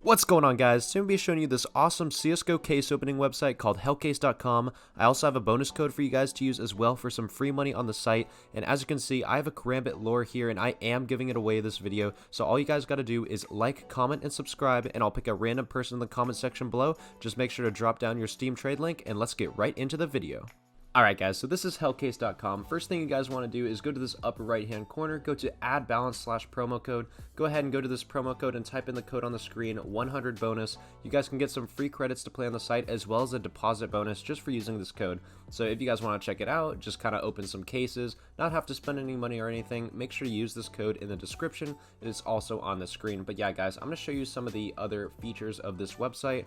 What's going on, guys? Today I'm going to be showing you this awesome CSGO case opening website called Hellcase.com. I also have a bonus code for you guys to use as well for some free money on the site. And as you can see, I have a Karambit lore here and I am giving it away this video. So all you guys got to do is like, comment, and subscribe, and I'll pick a random person in the comment section below. Just make sure to drop down your Steam trade link and let's get right into the video. Alright guys, so this is Hellcase.com. First thing you guys want to do is go to this upper right hand corner, go to add balance / promo code. Go ahead and go to this promo code and type in the code on the screen, 100 bonus. You guys can get some free credits to play on the site as well as a deposit bonus just for using this code. So if you guys want to check it out, just kind of open some cases, not have to spend any money or anything, make sure to use this code in the description. It is also on the screen. But yeah guys, I'm going to show you some of the other features of this website.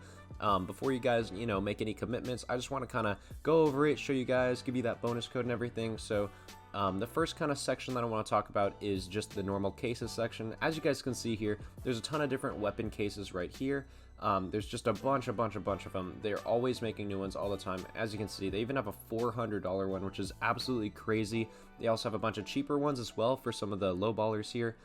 Before you guys, make any commitments, I just want to kind of go over it, show you guys, give you that bonus code and everything. So the first kind of section that I want to talk about is just the normal cases section. As you guys can see here, there's a ton of different weapon cases right here. There's just a bunch of them. They're always making new ones all the time. As you can see, they even have a $400 one, which is absolutely crazy. They also have a bunch of cheaper ones as well for some of the low ballers here.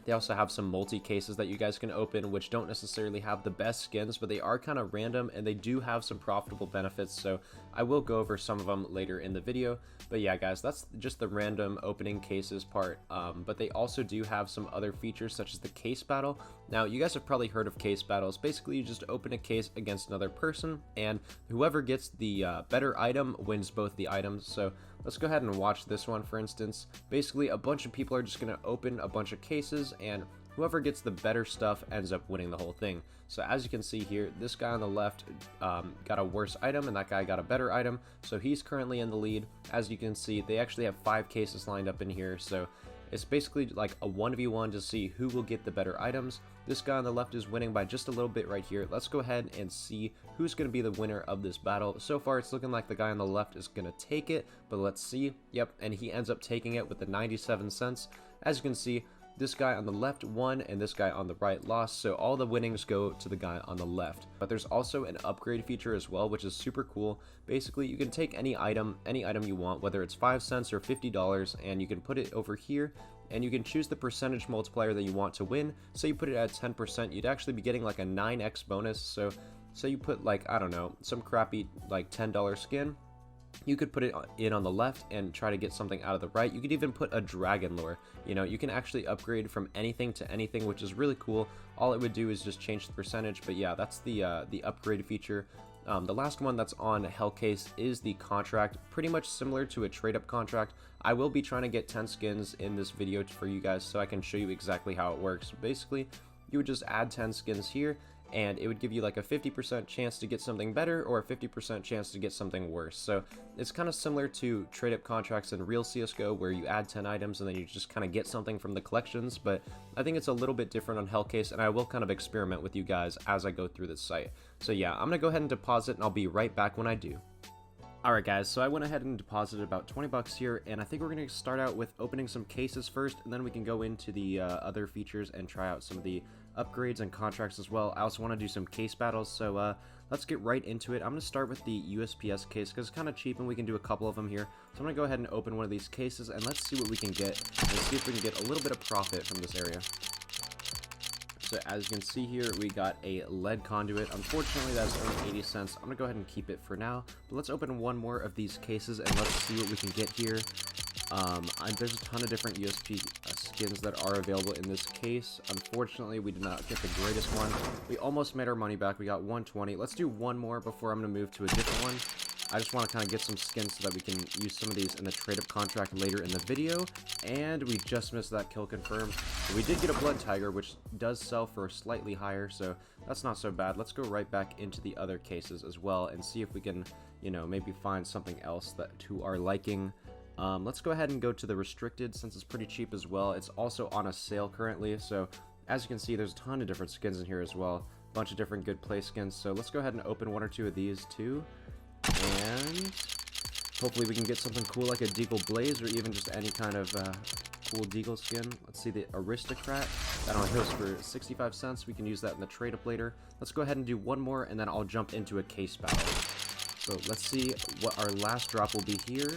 They also have some multi-cases that you guys can open, which don't necessarily have the best skins, but they are kind of random, and they do have some profitable benefits, so I will go over some of them later in the video. But yeah, guys, that's just the random opening cases part, but they also do have some other features, such as the case battle. Now, you guys have probably heard of case battles. Basically, you just open a case against another person, and whoever gets the better item wins both the items. So let's go ahead and watch this one, for instance. Basically, a bunch of people are just going to open a bunch of cases, and whoever gets the better stuff ends up winning the whole thing. So as you can see here, this guy on the left got a worse item, and that guy got a better item. So he's currently in the lead. As you can see, they actually have 5 cases lined up in here. So it's basically like a 1v1 to see who will get the better items. This guy on the left is winning by just a little bit right here. Let's go ahead and see who's going to be the winner of this battle. So far, it's looking like the guy on the left is going to take it, but let's see. Yep, and he ends up taking it with the 97 cents. As you can see, this guy on the left won and this guy on the right lost, so all the winnings go to the guy on the left. But there's also an upgrade feature as well, which is super cool. Basically, you can take any item you want, whether it's 5 cents or $50, and you can put it over here, and you can choose the percentage multiplier that you want to win. So you put it at 10%, you'd actually be getting like a 9x bonus. So you put like, I don't know, some crappy like $10 skin. You could put it in on the left and try to get something out of the right. You could even put a dragon lore. You can actually upgrade from anything to anything, which is really cool. All it would do is just change the percentage. But yeah, that's the upgrade feature. The last one that's on Hellcase is the contract, pretty much similar to a trade-up contract. I will be trying to get 10 skins in this video for you guys so I can show you exactly how it works. Basically, you would just add 10 skins here, and it would give you like a 50% chance to get something better or a 50% chance to get something worse. So it's kind of similar to trade-up contracts in real CSGO, where you add 10 items and then you just kind of get something from the collections, but I think it's a little bit different on Hellcase, and I will kind of experiment with you guys as I go through this site. So yeah, I'm going to go ahead and deposit, and I'll be right back when I do. Alright guys, so I went ahead and deposited about 20 bucks here, and I think we're going to start out with opening some cases first, and then we can go into the other features and try out some of the upgrades and contracts as well. I also want to do some case battles, so let's get right into it. I'm going to start with the USPS case because it's kind of cheap and we can do a couple of them here. So I'm going to go ahead and open one of these cases, and let's see what we can get, and see if we can get a little bit of profit from this area. So as you can see here, we got a lead conduit. Unfortunately, that's only 80 cents. I'm going to go ahead and keep it for now. But let's open one more of these cases, and let's see what we can get here. There's a ton of different USP skins that are available in this case. Unfortunately, we did not get the greatest one. We almost made our money back. We got 120. Let's do one more before I'm going to move to a different one. I just want to kind of get some skins so that we can use some of these in the trade-up contract later in the video. And we just missed that kill confirm. But we did get a blood tiger, which does sell for slightly higher, so that's not so bad. Let's go right back into the other cases as well and see if we can, maybe find something else that to our liking. Let's go ahead and go to the restricted, since it's pretty cheap as well. It's also on a sale currently, so as you can see, there's a ton of different skins in here as well. A bunch of different good play skins, so let's go ahead and open one or two of these too. And hopefully we can get something cool like a Deagle Blaze, or even just any kind of cool Deagle skin. Let's see, the Aristocrat. That only goes for 65 cents. We can use that in the trade-up later. Let's go ahead and do one more, and then I'll jump into a case battle. So let's see what our last drop will be here.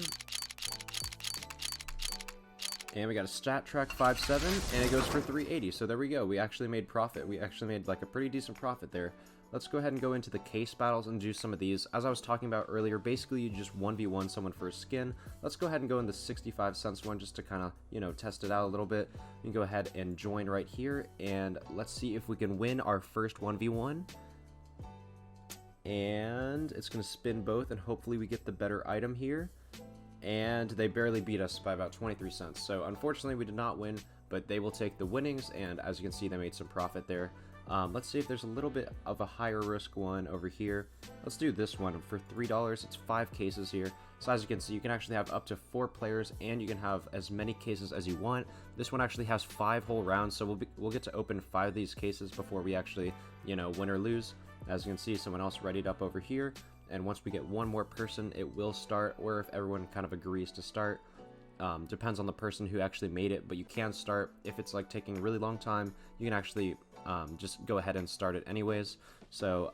And we got a stat track 57, and it goes for 380. So there we go. We actually made profit. We actually made like a pretty decent profit there. Let's go ahead and go into the case battles and do some of these. As I was talking about earlier, basically you just 1v1 someone for a skin. Let's go ahead and go in the 65 cents one just to kind of, you know, test it out a little bit. You can go ahead and join right here, and let's see if we can win our first 1v1. And it's going to spin both, and hopefully we get the better item here. And they barely beat us by about 23 cents. So unfortunately we did not win, but they will take the winnings, and as you can see, they made some profit there. Let's see if there's a little bit of a higher risk one over here. Let's do this one for $3. It's 5 cases here. So as you can see, you can actually have up to 4 players, and you can have as many cases as you want. This one actually has 5 whole rounds, so we'll get to open 5 of these cases before we actually, you know, win or lose. As you can see, someone else readied up over here. And once we get one more person, it will start, or if everyone kind of agrees to start. Depends on the person who actually made it, but you can start. If it's like taking a really long time, you can actually just go ahead and start it anyways. So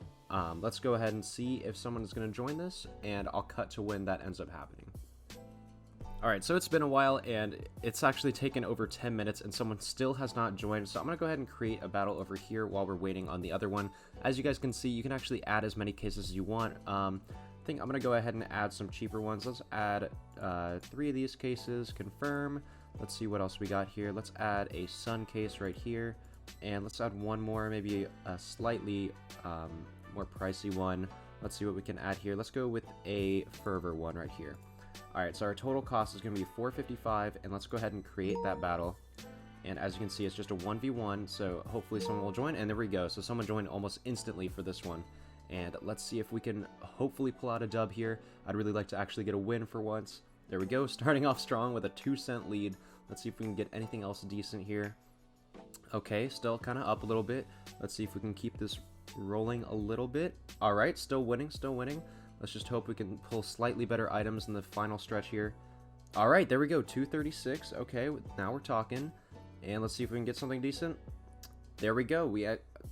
let's go ahead and see if someone is going to join this, and I'll cut to when that ends up happening. Alright, so it's been a while, and it's actually taken over 10 minutes, and someone still has not joined, so I'm going to go ahead and create a battle over here while we're waiting on the other one. As you guys can see, you can actually add as many cases as you want. I think I'm going to go ahead and add some cheaper ones. Let's add 3 of these cases, confirm. Let's see what else we got here. Let's add a sun case right here, and let's add one more, maybe a slightly more pricey one. Let's see what we can add here. Let's go with a fervor one right here. Alright, so our total cost is going to be $4.55, and let's go ahead and create that battle. And as you can see, it's just a 1v1, so hopefully someone will join, and there we go. So someone joined almost instantly for this one. And let's see if we can hopefully pull out a dub here. I'd really like to actually get a win for once. There we go, starting off strong with a 2-cent lead. Let's see if we can get anything else decent here. Okay, still kind of up a little bit. Let's see if we can keep this rolling a little bit. Alright, still winning, still winning. Let's just hope we can pull slightly better items in the final stretch here. Alright, there we go, 236. Okay, now we're talking. And let's see if we can get something decent. There we go.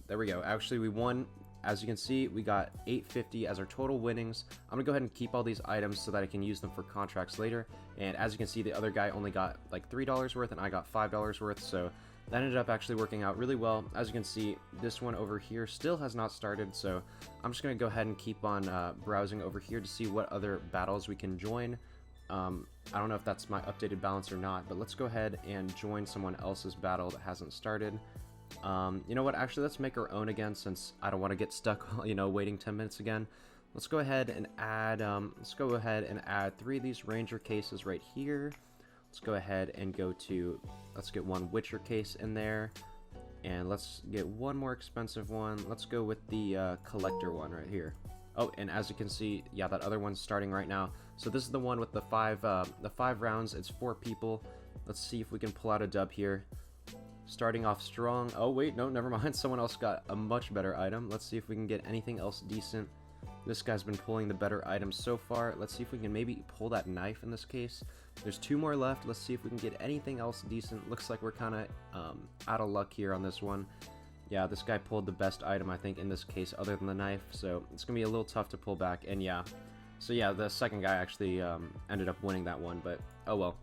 There we go. Actually, we won. As you can see, we got 850 as our total winnings. I'm going to go ahead and keep all these items so that I can use them for contracts later. And as you can see, the other guy only got like $3 worth, and I got $5 worth. So that ended up actually working out really well. As you can see, this one over here still has not started, so I'm just going to go ahead and keep on browsing over here to see what other battles we can join. I don't know if that's my updated balance or not, but let's go ahead and join someone else's battle that hasn't started. You know what, actually let's make our own again, since I don't want to get stuck, you know, waiting 10 minutes again. Let's go ahead and add 3 of these ranger cases right here. Let's go ahead and let's get one Witcher case in there, and let's get one more expensive one. Let's go with the collector one right here. Oh, and as you can see, yeah, that other one's starting right now. So this is the one with the 5 rounds. It's 4 people. Let's see if we can pull out a dub here. Starting off strong. Oh wait, no, never mind. Someone else got a much better item. Let's see if we can get anything else decent. This guy's been pulling the better items so far. Let's see if we can maybe pull that knife in this case. There's 2 more left. Let's see if we can get anything else decent. Looks like we're kind of out of luck here on this one. Yeah, this guy pulled the best item, I think, in this case, other than the knife. So it's going to be a little tough to pull back. And yeah, so yeah, the second guy actually ended up winning that one. But oh well,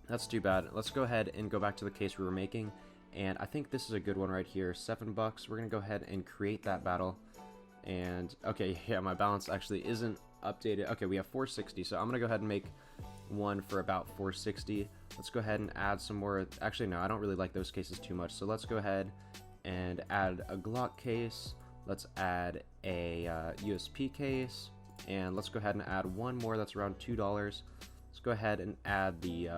that's too bad. Let's go ahead and go back to the case we were making. And I think this is a good one right here. $7. We're going to go ahead and create that battle. And okay, yeah, my balance actually isn't updated. Okay, we have 460, so I'm gonna go ahead and make one for about 460. Let's go ahead and add some more. Actually, no, I don't really like those cases too much, so let's go ahead and add a Glock case. Let's add a USP case, and let's go ahead and add one more that's around $2. Let's go ahead and add the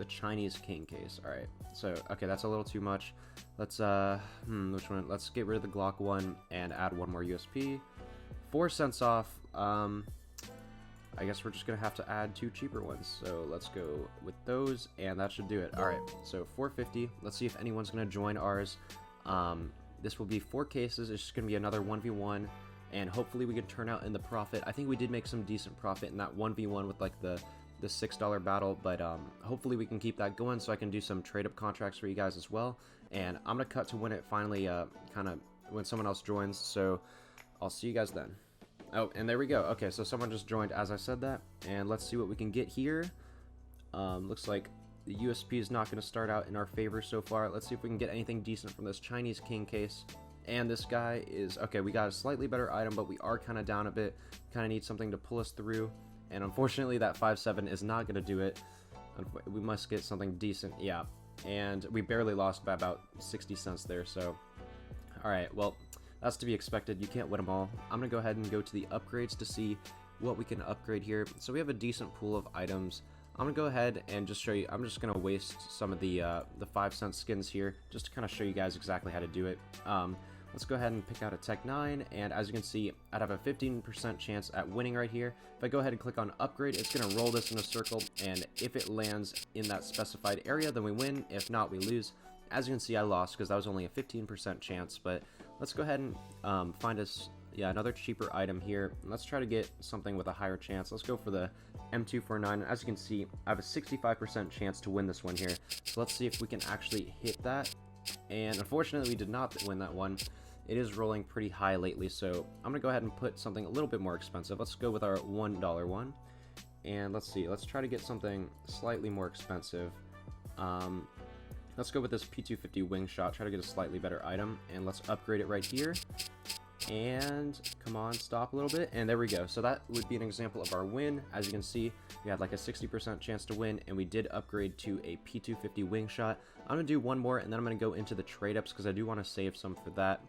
Chinese King case. All right, so okay, that's a little too much. Let's which one? Let's get rid of the Glock one and add one more USP. 4 cents off. I guess we're just gonna have to add 2 cheaper ones. So let's go with those, and that should do it. All right, so 450. Let's see if anyone's gonna join ours. This will be 4 cases. It's just gonna be another 1v1, and hopefully we can turn out in the profit. I think we did make some decent profit in that 1v1 with like the $6 battle, but hopefully we can keep that going so I can do some trade up contracts for you guys as well. And I'm gonna cut to when it finally kind of when someone else joins, so I'll see you guys then. Oh, and there we go. Okay, so someone just joined as I said that, and let's see what we can get here. Looks like The USP is not going to start out in our favor so far. Let's see if we can get anything decent from this Chinese king case. And this guy is, okay, we got a slightly better item, but we are kind of down a bit. Kind of need something to pull us through. And unfortunately, that 5-7 is not going to do it. We must get something decent, yeah. And we barely lost by about 60 cents there, so... Alright, well, that's to be expected. You can't win them all. I'm going to go ahead and go to the upgrades to see what we can upgrade here. So we have a decent pool of items. I'm gonna go ahead and just show you. I'm just gonna waste some of the 5-cent skins here just to kind of show you guys exactly how to do it. Let's go ahead and pick out a Tech 9, and as you can see, I'd have a 15% chance at winning right here. If I go ahead and click on upgrade, it's gonna roll this in a circle, and if it lands in that specified area, then we win. If not, we lose. As you can see, I lost because that was only a 15% chance, but let's go ahead and find us another cheaper item here. Let's try to get something with a higher chance. Let's go for the M249. As you can see, I have a 65% chance to win this one here. So let's see if we can actually hit that. And unfortunately, we did not win that one. It is rolling pretty high lately, so I'm gonna go ahead and put something a little bit more expensive. Let's go with our $1 one. And let's see, let's try to get something slightly more expensive. Let's go with this P250 wing shot, try to get a slightly better item, and let's upgrade it right here. And come on, stop a little bit, and there we go. So that would be an example of our win. As you can see, we had like a 60% chance to win, and we did upgrade to a P250 wing shot. I'm gonna do one more, and then I'm gonna go into the trade ups because I do want to save some for that.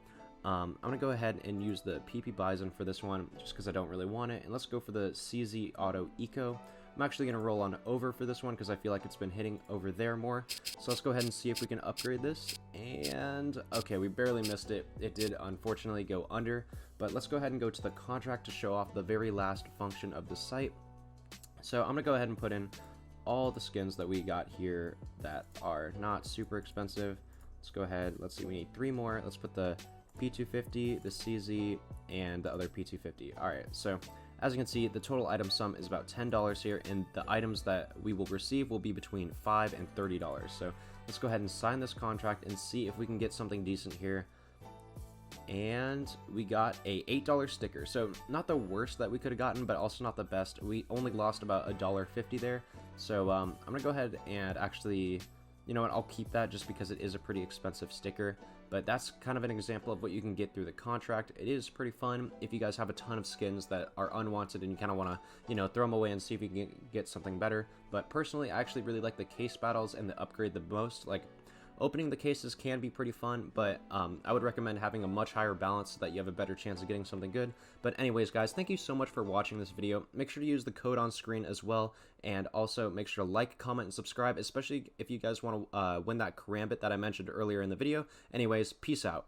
I'm gonna go ahead and use the PP Bison for this one just because I don't really want it, and let's go for the CZ Auto Eco. I'm actually going to roll on over for this one because I feel like it's been hitting over there more. So let's go ahead and see if we can upgrade this. And okay, we barely missed it. It did unfortunately go under, but let's go ahead and go to the contract to show off the very last function of the site. So I'm going to go ahead and put in all the skins that we got here that are not super expensive. Let's go ahead. Let's see, we need 3 more. Let's put the P250, the CZ, and the other P250. All right, so as you can see, the total item sum is about $10 here, and the items that we will receive will be between $5 and $30. So let's go ahead and sign this contract and see if we can get something decent here. And we got a $8 sticker, so not the worst that we could have gotten, but also not the best. We only lost about $1.50 there. So I'm gonna go ahead and actually, you know what, I'll keep that just because it is a pretty expensive sticker. But that's kind of an example of what you can get through the contract. It is pretty fun if you guys have a ton of skins that are unwanted and you kind of want to, you know, throw them away and see if you can get something better. But personally, I actually really like the case battles and the upgrade the most. Like, opening the cases can be pretty fun, but I would recommend having a much higher balance so that you have a better chance of getting something good. But anyways, guys, thank you so much for watching this video. Make sure to use the code on screen as well, and also make sure to like, comment, and subscribe, especially if you guys want to win that karambit that I mentioned earlier in the video. Anyways, peace out.